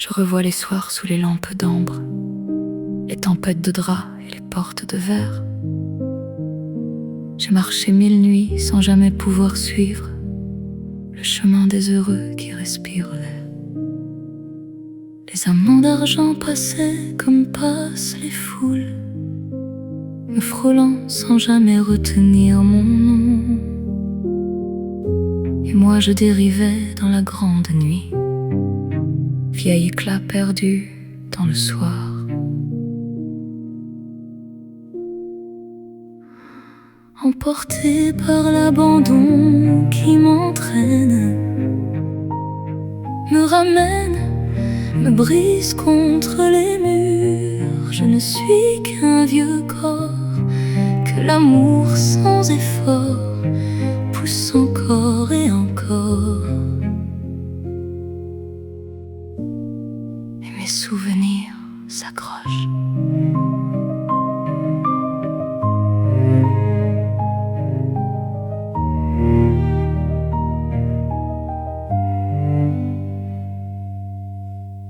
Je revois les soirs sous les lampes d'ambre, les tempêtes de drap et les portes de verre. J'ai marché 1000 nuits sans jamais pouvoir suivre le chemin des heureux qui respirent l'air. Les amants d'argent passaient comme passent les foules, me frôlant sans jamais retenir mon nom. Et moi je dérivais dans la grande nuit, vieil éclat perdu dans le soir. Emporté par l'abandon qui m'entraîne, me ramène, me brise contre les murs. Je ne suis qu'un vieux corps que l'amour sans effort pousse encore et encore. Et mes souvenirs s'accrochent.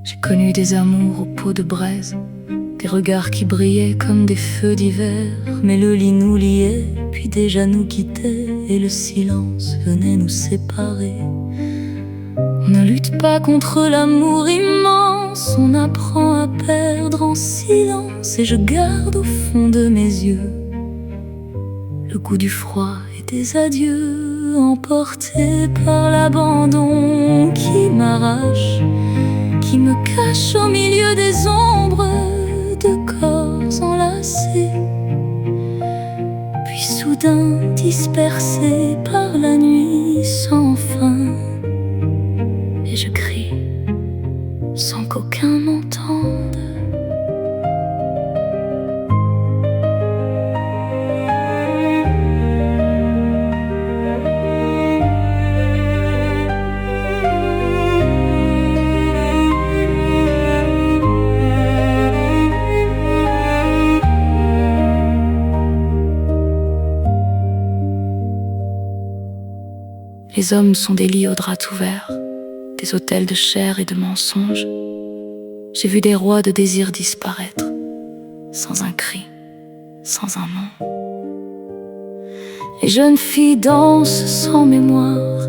J'ai connu des amours aux peaux de braise, des regards qui brillaient comme des feux d'hiver. Mais le lit nous liait, puis déjà nous quittait, et le silence venait nous séparer. On ne lutte pas contre l'amour immense, on apprend à perdre en silence. Et je garde au fond de mes yeux le goût du froid et des adieux, emporté par l'abandon qui m'arrache, qui me cache au milieu des ombres de corps enlacés, puis soudain dispersés par la nuit sans fin. Et je crie sans qu'aucun m'entende. Les hommes sont des lits aux draps ouverts, des hôtels de chair et de mensonges. J'ai vu des rois de désir disparaître, sans un cri, sans un nom. Les jeunes filles dansent sans mémoire,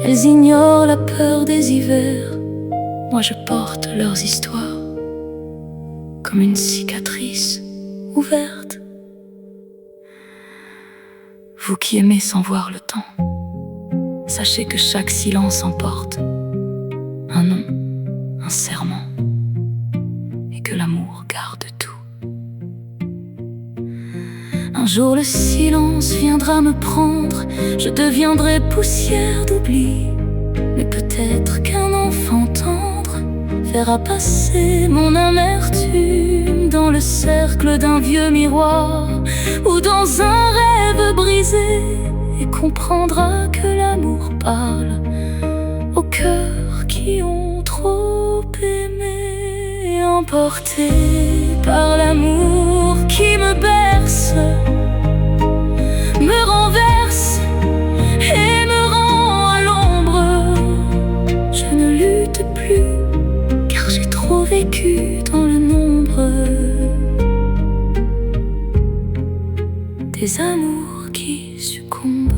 elles ignorent la peur des hivers. Moi je porte leurs histoires, comme une cicatrice ouverte. Vous qui aimez sans voir le temps, sachez que chaque silence emporte un nom, un serment, et que l'amour garde tout. Un jour le silence viendra me prendre, je deviendrai poussière d'oubli. Mais peut-être qu'un enfant tendre verra passer mon amertume dans le cercle d'un vieux miroir ou dans un rêve brisé, et comprendra que l'amour parle aux cœurs qui ont trop aimé. Emporté par l'amour qui me berce, me renverse et me rend à l'ombre. Je ne lutte plus car j'ai trop vécu dans le nombre des amours qui succombent.